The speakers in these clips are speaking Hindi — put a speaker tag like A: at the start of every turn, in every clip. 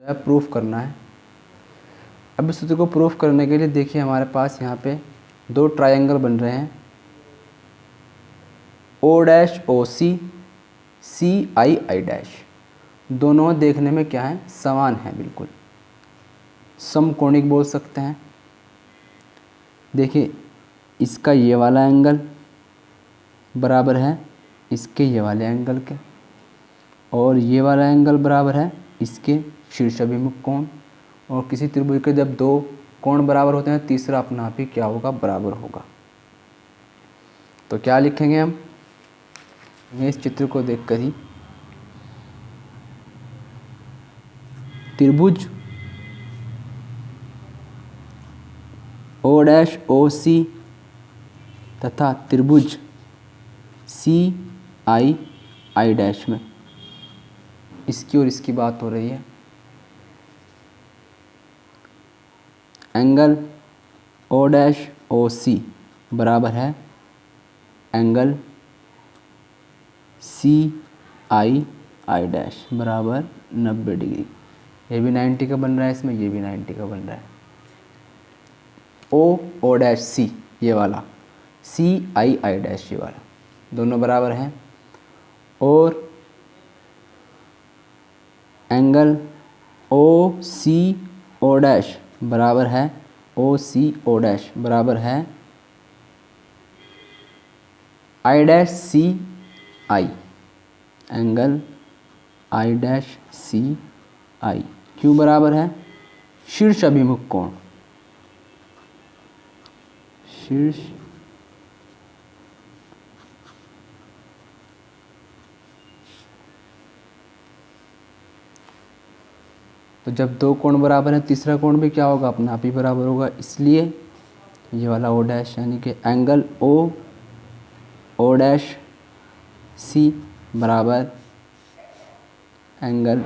A: प्रूफ करना है। अब इस सूत्र को प्रूफ करने के लिए देखिए हमारे पास यहाँ पे दो ट्रायंगल बन रहे हैं, O dash O C, C I I dash. दोनों देखने में क्या है, समान है, बिल्कुल समकोणिक बोल सकते हैं। देखिए इसका ये वाला एंगल बराबर है इसके ये वाले एंगल के, और ये वाला एंगल बराबर है इसके शीर्षाभिमुख कोण। और किसी त्रिभुज के जब दो कोण बराबर होते हैं, तीसरा अपना आप ही क्या होगा, बराबर होगा। तो क्या लिखेंगे हम इस चित्र को देखकर ही, त्रिभुज ओ डैश ओ सी तथा त्रिभुज सी आई आई डैश में, इसकी और इसकी बात हो रही है, एंगल ओ डैश ओ सी बराबर है angle C I I dash बराबर 90 डिग्री। ये भी 90 का बन रहा है इसमें, ये भी 90 का बन रहा है। ओ डैश सी ये वाला, सी आई आई डैश ये वाला, दोनों बराबर हैं। और एंगल ओ सी ओ डैश बराबर है, ओ सी ओ डैश बराबर है I dash C I, angle I dash C I क्यों बराबर है, शीर्ष अभिमुख कोण, शीर्ष तो जब दो कोण बराबर है, तीसरा कोण भी क्या होगा, अपना आप ही बराबर होगा। इसलिए ये वाला ओ डैश यानी कि एंगल ओ डैश सी बराबर एंगल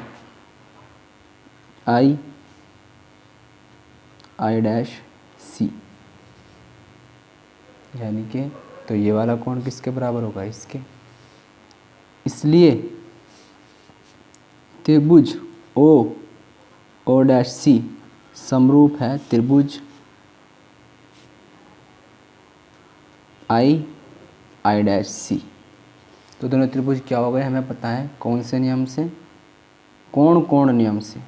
A: आई डैश सी, यानी कि तो ये वाला कोण किसके बराबर होगा, इसके। इसलिए त्रिभुज ओ डैश सी समरूप है त्रिभुज आई डैश सी। तो दोनों त्रिभुज क्या हो गए हमें पता है, कौन से नियम से, कोण नियम से,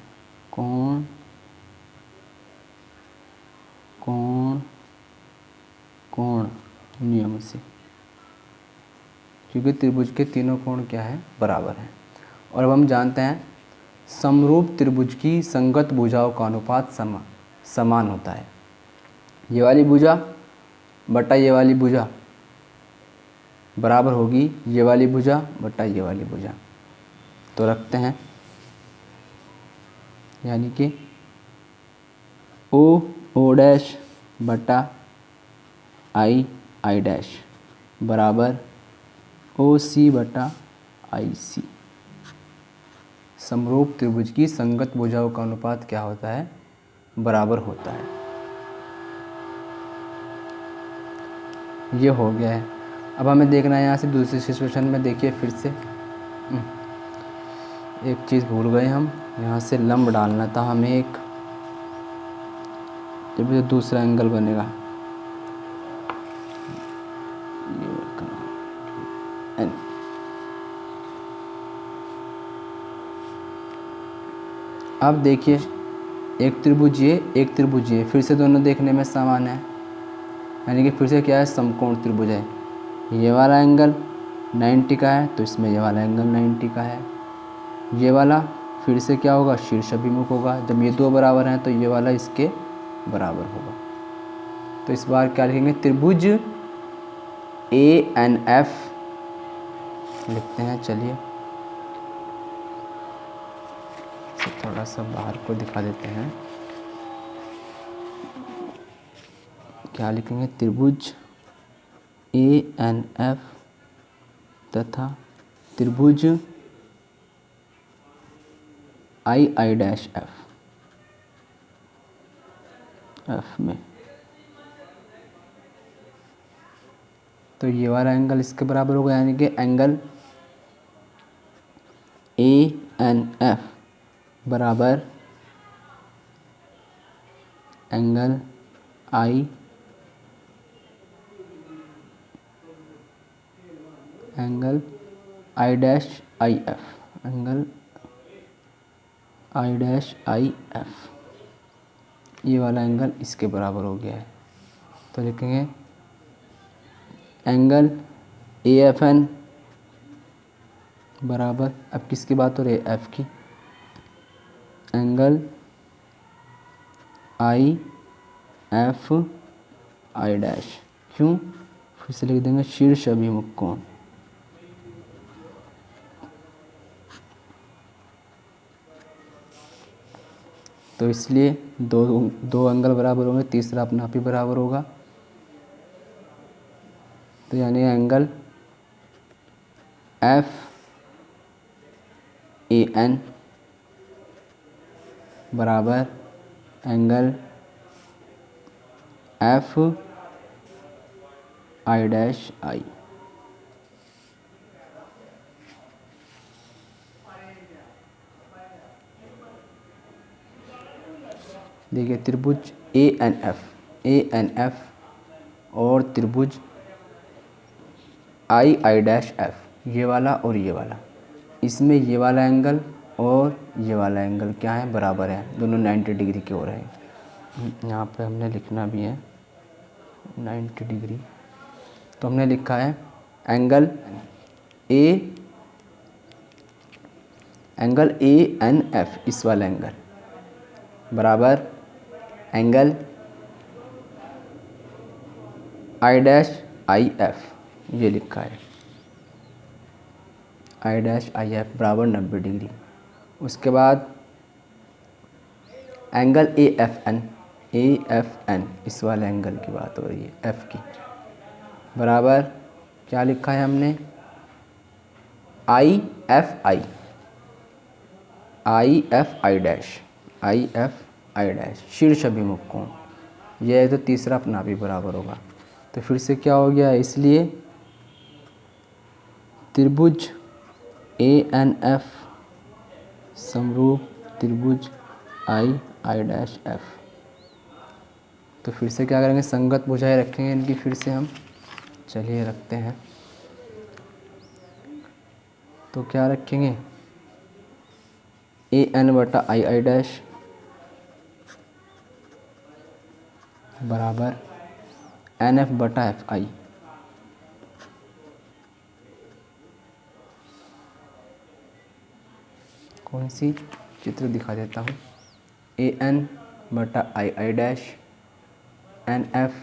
A: कोण नियम से, क्योंकि त्रिभुज के तीनों कोण क्या है, बराबर हैं। और अब हम जानते हैं समरूप त्रिभुज की संगत भुजाओं का अनुपात समान होता है। ये वाली भुजा बटा ये वाली भुजा बराबर होगी ये वाली भुजा बटा ये वाली भुजा। तो रखते हैं, यानी कि ओ डैश बटा आई डैश बराबर ओ सी बटा आई सी। समरूप त्रिभुज की संगत भुजाओं का अनुपात क्या होता है, बराबर होता है। ये हो गया है। अब हमें देखना है यहाँ से दूसरी सिचुएशन में। देखिए फिर से एक चीज़ भूल गए हम, यहाँ से लंब डालना था हमें एक, जब ये दूसरा एंगल बनेगा अब देखिए एक त्रिभुज ये, एक त्रिभुज ये, फिर से दोनों देखने में समान है, यानी कि फिर से क्या है, समकोण त्रिभुज है। ये वाला एंगल 90 का है तो इसमें ये वाला एंगल 90 का है। ये वाला फिर से क्या होगा, शीर्ष अभिमुख होगा। जब ये दो बराबर हैं तो ये वाला इसके बराबर होगा। तो इस बार क्या लिखेंगे, त्रिभुज ANF लिखते हैं। चलिए थोड़ा सा बाहर को दिखा देते हैं। क्या लिखेंगे, त्रिभुज ANF तथा त्रिभुज आई डैश एफ में। तो ये वाला एंगल इसके बराबर होगा, यानी कि एंगल ANF बराबर angle I dash I F, angle I dash I F, ये वाला एंगल इसके बराबर हो गया है। तो लिखेंगे एंगल ए एफ एन बराबर, अब किसकी बात हो रही है, एफ की, angle I F I dash, क्यों, फिर से लिख देंगे शीर्ष अभिमुख कोण। तो इसलिए दो एंगल बराबर होंगे, तीसरा अपना आप ही बराबर होगा। तो यानी एंगल एफ ए एन बराबर angle F I dash I. देखिए त्रिभुज ए एन एफ और त्रिभुज आई डैश एफ, ये वाला और ये वाला, इसमें ये वाला एंगल और ये वाला एंगल क्या है, बराबर है, दोनों 90 डिग्री के हो रहे हैं। यहाँ पे हमने लिखना भी है 90 डिग्री। तो हमने लिखा है एंगल ए एन एफ, इस वाला एंगल बराबर angle I dash I F, ये लिखा है आई डैश आई एफ बराबर 90 डिग्री। उसके बाद एंगल ए एफ एन, इस वाले एंगल की बात हो रही है, एफ की, बराबर क्या लिखा है हमने, आई एफ आई डैश, शीर्ष अभिमुख कोण, यह है तो तीसरा अपना भी बराबर होगा। तो फिर से क्या हो गया, इसलिए त्रिभुज ए एन एफ समरूप त्रिभुज आई डैश एफ। तो फिर से क्या करेंगे, संगत भुजाएं रखेंगे इनकी, फिर से हम चलिए रखते हैं। तो क्या रखेंगे, ए एन बटा आई डैश बराबर एन एफ बटा एफ आई। कौन सी चित्र दिखा देता हूँ, ए एन बटा आई डैश एन एफ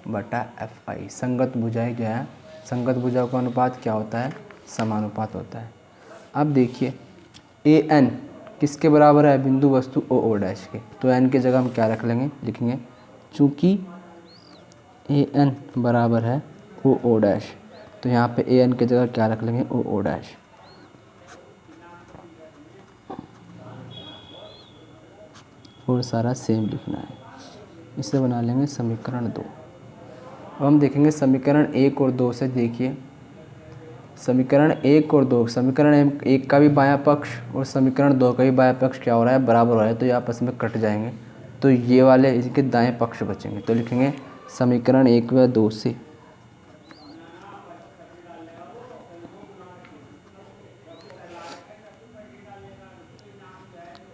A: बटा एफ आई। संगत भुजाएं क्या है, संगत भुजाओं का अनुपात क्या होता है, समानुपात होता है। अब देखिए ए एन किसके बराबर है, बिंदु वस्तु ओ डैश के, तो एन की जगह हम क्या रख लेंगे, लिखेंगे चूँकि ए एन बराबर है ओ डैश, तो यहाँ पे ए एन की जगह क्या रख लेंगे, ओ डैश। और सारा सेम लिखना है, इसे बना लेंगे समीकरण 2। अब हम देखेंगे समीकरण 1 और 2 से। देखिए समीकरण 1 और 2, समीकरण 1 का भी बायां पक्ष और समीकरण 2 का भी बायां पक्ष क्या हो रहा है, बराबर हो रहा है, तो ये आपस में कट जाएंगे, तो ये वाले इसके दाएं पक्ष बचेंगे। तो लिखेंगे समीकरण 1 व 2 से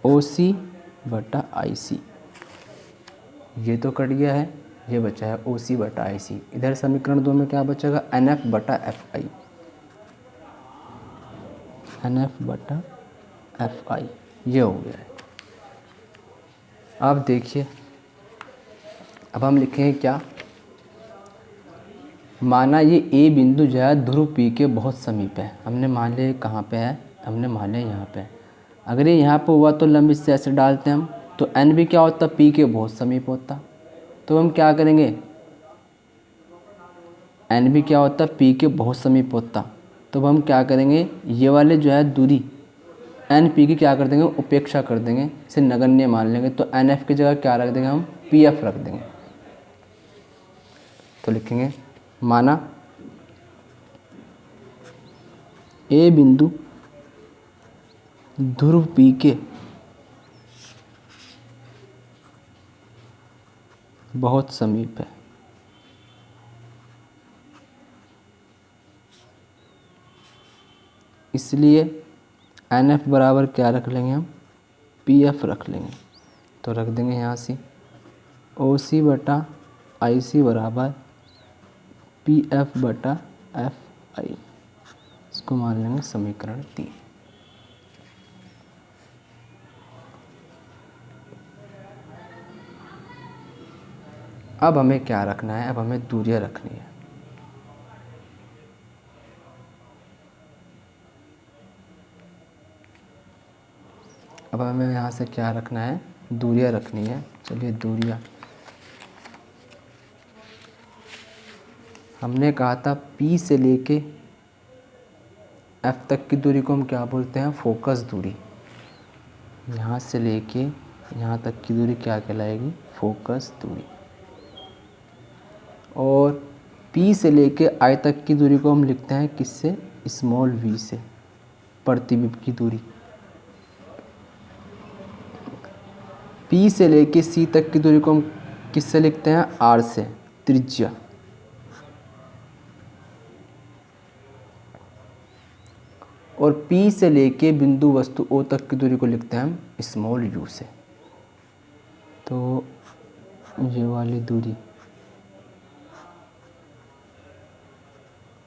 A: OC बटा IC, ये तो कट गया है, ये बचा है OC बटा IC। इधर समीकरण 2 में क्या बचेगा, NF बटा FI, NF बटा FI, ये हो गया है। अब देखिए, अब हम लिखेंगे क्या, माना ये A बिंदु जो है ध्रुव P के बहुत समीप है। हमने मान लिया कहाँ पे है, हमने मान लिया यहाँ पे। अगर ये यहाँ पे हुआ तो लंब इससे ऐसे डालते हैं हम, तो N भी क्या होता, P के बहुत समीप होता। तो हम क्या करेंगे, N भी क्या होता, P के बहुत समीप होता। तो हम क्या करेंगे, ये वाले जो है दूरी एन पी की क्या कर देंगे, उपेक्षा कर देंगे, इसे नगण्य मान लेंगे। तो एन एफ की जगह क्या रख देंगे, हम पी एफ रख देंगे। तो लिखेंगे माना ए बिंदु ध्रुव पी के बहुत समीप है। इसलिए NF बराबर क्या रख लेंगे हम, PF रख लेंगे। तो रख देंगे यहाँ से OC बटा IC बराबर PF बटा FI। इसको मान लेंगे समीकरण 3। अब हमें क्या रखना है, अब हमें दूरियां रखनी है। अब हमें यहाँ से क्या रखना है, दूरियां रखनी है। चलिए दूरियां, हमने कहा था P से लेके F तक की दूरी को हम क्या बोलते हैं, फोकस दूरी। यहाँ से लेके यहाँ तक की दूरी क्या कहलाएगी, फोकस दूरी। और P से लेके I तक की दूरी को हम लिखते हैं किससे, स्मॉल v से, प्रतिबिंब की दूरी। P से लेके C तक की दूरी को हम किससे लिखते हैं, R से, त्रिज्या। और P से लेके बिंदु वस्तु O तक की दूरी को लिखते हैं हम स्मॉल u से। तो ये वाली दूरी,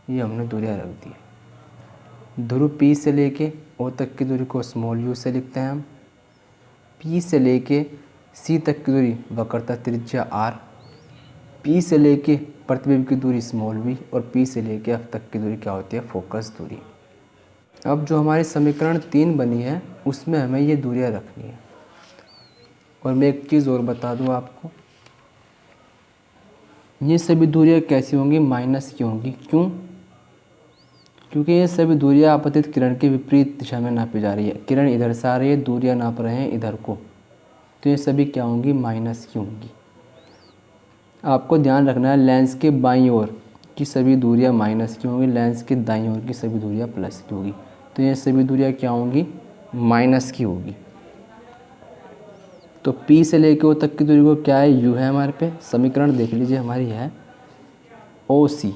A: ये हमने दूरियां रख दी। ध्रुव P से लेके O तक की दूरी को स्मॉल u से लिखते हैं हम। P से लेके C तक की दूरी वक्रता त्रिज्या R। P से लेके प्रतिबिंब की दूरी स्मॉल v और P से लेके F तक की दूरी क्या होती है, फोकस दूरी। अब जो हमारी समीकरण 3 बनी है उसमें हमें ये दूरियां रखनी है। और मैं एक चीज़ और बता दूं आपको, ये सभी दूरियां कैसी होंगी, माइनस की होंगी। क्यों, क्योंकि ये सभी दूरियां आपतित किरण के विपरीत दिशा में नापी जा रही है। किरण इधर से आ रही है, दूरियां नाप रहे हैं इधर को, तो ये सभी क्या होंगी, माइनस की होंगी। आपको ध्यान रखना है, लेंस के बाईं ओर की सभी दूरियां माइनस की होंगी, लेंस के दाईं ओर की सभी दूरियां प्लस की होगी। तो ये सभी दूरियां क्या होंगी, माइनस की होगी। तो P से लेके O तक की दूरी को क्या है, U है हमारे पे। समीकरण देख लीजिए हमारी है OC,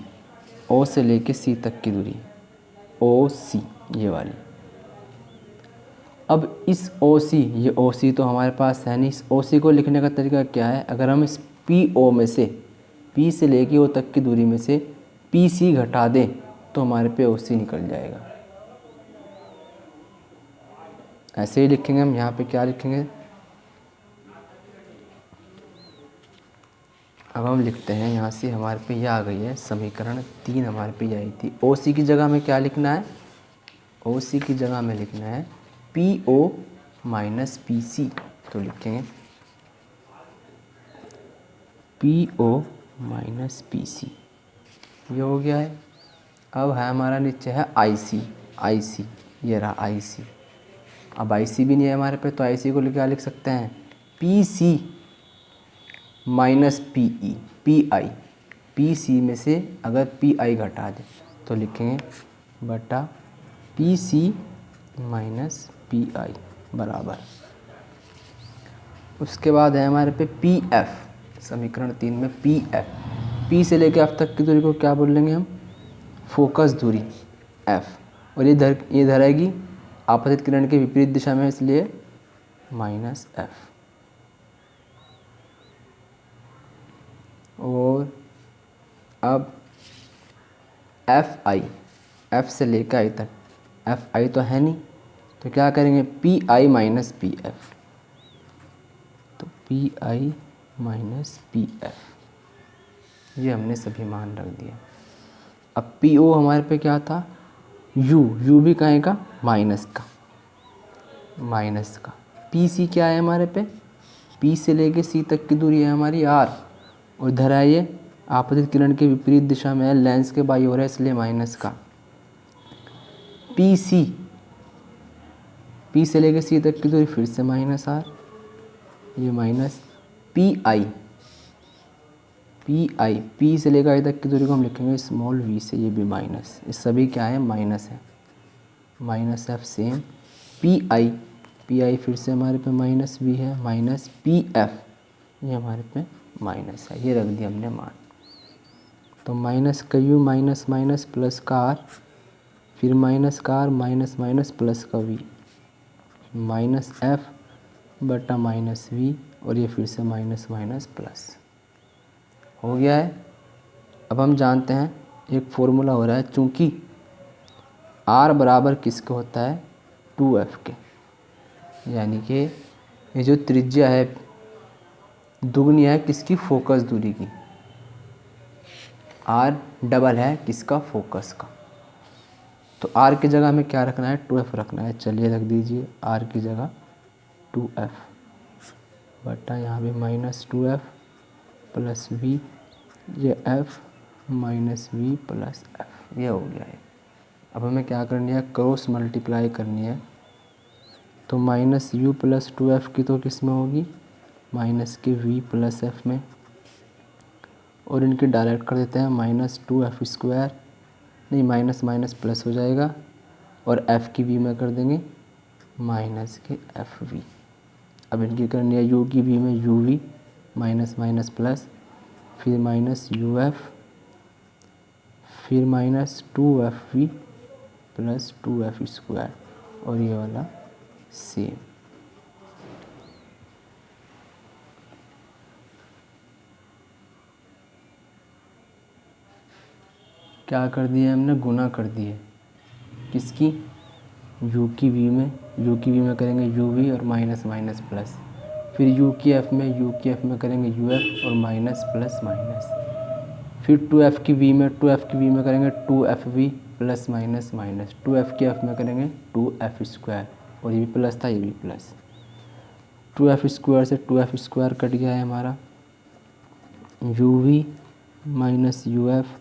A: O से लेके C तक की दूरी OC, ये वाली। अब इस OC, ये OC तो हमारे पास है नहीं, इस OC को लिखने का तरीका क्या है, अगर हम इस PO में से, P से लेके O तक की दूरी में से PC घटा दें तो हमारे पे OC निकल जाएगा। ऐसे ही लिखेंगे हम, यहाँ पे क्या लिखेंगे, अब हम लिखते हैं यहाँ से, हमारे पे यह आ गई है समीकरण 3, हमारे पे यह आई थी। OC की जगह में क्या लिखना है, OC की जगह में लिखना है PO माइनस PC। तो लिखेंगे PO माइनस PC, ये हो गया है। अब है हमारा नीचे है IC, ये रहा IC। अब IC भी नहीं है हमारे पे, तो IC को क्या लिख सकते हैं, PC माइनस PI। PC में से अगर PI घटा दे तो लिखेंगे बटा PC माइनस PI बराबर। उसके बाद है हमारे पे PF, समीकरण 3 में PF, P से लेकर F तक की दूरी को क्या बोल लेंगे हम, फोकस दूरी F। और ये धरेगी आपतित किरण के विपरीत दिशा में, इसलिए माइनस F। और अब FI, F से लेकर I तक, FI तो है नहीं, तो क्या करेंगे PI माइनस PF। तो PI माइनस PF, ये हमने सभी मान रख दिया। अब PO हमारे पे क्या था, U भी कहाँ का, माइनस का। PC क्या है हमारे पे, P से लेके C तक की दूरी है हमारी R, और इधर है ये आपतित किरण के विपरीत दिशा में है, लेंस के बाईं ओर है, इसलिए माइनस का। PC, P से लेके C तक की दूरी फिर से माइनस R, ये माइनस PI, P से लेकर I तक की दूरी को हम लिखेंगे स्मॉल v से, ये भी माइनस। ये सभी क्या है, माइनस है, माइनस F सेम। PI फिर से हमारे पे माइनस v है, माइनस PF, ये हमारे पे माइनस है, ये रख दिया हमने मान। तो माइनस का यू माइनस माइनस प्लस का आर, फिर माइनस का आर माइनस माइनस प्लस का वी, माइनस एफ बटा माइनस वी, और ये फिर से माइनस माइनस प्लस हो गया है। अब हम जानते हैं एक फॉर्मूला हो रहा है, चूँकि आर बराबर किसके होता है 2f के, यानी कि ये जो त्रिज्या है दुगनी है किसकी, फोकस दूरी की, आर डबल है किसका, फोकस का। तो आर की जगह हमें क्या रखना है, 2f रखना है। चलिए रख दीजिए आर की जगह 2f बटा यहाँ भी माइनस 2f प्लस वी, ये f minus v plus f, ये हो गया है। अब हमें क्या करनी है, क्रॉस मल्टीप्लाई करनी है। तो माइनस यू प्लस 2f की तो किस में होगी, माइनस के v प्लस एफ में, और इनकी डायरेक्ट कर देते हैं माइनस 2f स्क्वायर, नहीं माइनस माइनस प्लस हो जाएगा, और f की v में कर देंगे माइनस के एफ वी। अब इनकी करनी है u की v में u v minus minus plus, फिर माइनस यू एफ, फिर minus 2f v plus 2f square, और ये वाला सेम। क्या कर दिया हमने, गुना कर दिए किसकी, u की v में, u की v में करेंगे यू वी और माइनस माइनस प्लस, फिर u की f में, u की f में करेंगे यू एफ और माइनस प्लस माइनस, फिर 2f की v में, 2f की v में करेंगे 2fv plus minus minus, 2f की f में करेंगे 2f स्क्वायर, और ये भी प्लस था ये भी प्लस, 2f स्क्वायर से 2f स्क्वायर कट गया है हमारा, u v minus u f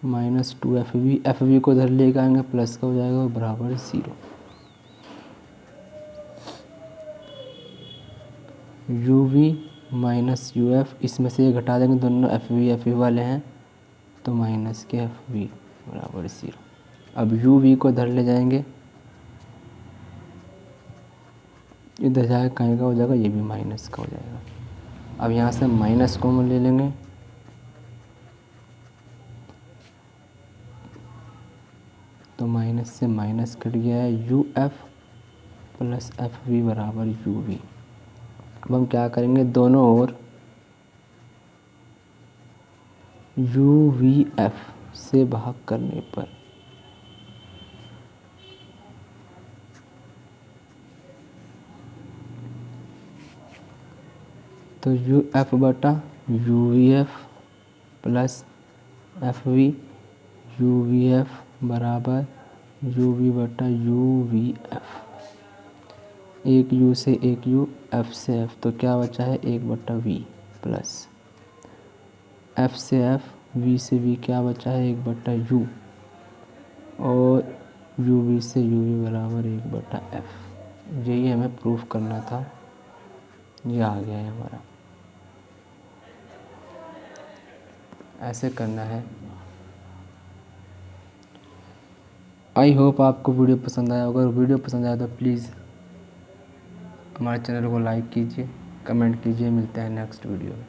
A: minus 2fv, fv को इधर लेकर आएंगे प्लस का हो जाएगा और बराबर 0। U v minus u f, इसमें से ये घटा देंगे, दोनों एफ वी वाले हैं, तो माइनस के एफ वी बराबर 0। अब यू वी को इधर ले जाएंगे, इधर जाएगा कहीं का हो जाएगा, ये भी माइनस का हो जाएगा। अब यहाँ से माइनस को हम ले लेंगे, तो माइनस से माइनस कट गया है, u f plus f v बराबर यू वी। अब हम क्या करेंगे, दोनों ओर यू वी एफ से भाग करने पर तो यू एफ बटा u v f plus f v, u v f बराबर यू वी बटा यू वी एफ, एक यू से एक यू, एफ से एफ, तो क्या बचा है 1/v प्लस एफ से एफ, वी से वी क्या बचा है 1/u, और यू वी से यू वी बराबर 1/f। यही हमें प्रूफ करना था, ये आ गया है हमारा। ऐसे करना है। आई होप आपको वीडियो पसंद आया होगा। अगर वीडियो पसंद आया तो प्लीज़ हमारे चैनल को लाइक कीजिए, कमेंट कीजिए। मिलते हैं नेक्स्ट वीडियो में।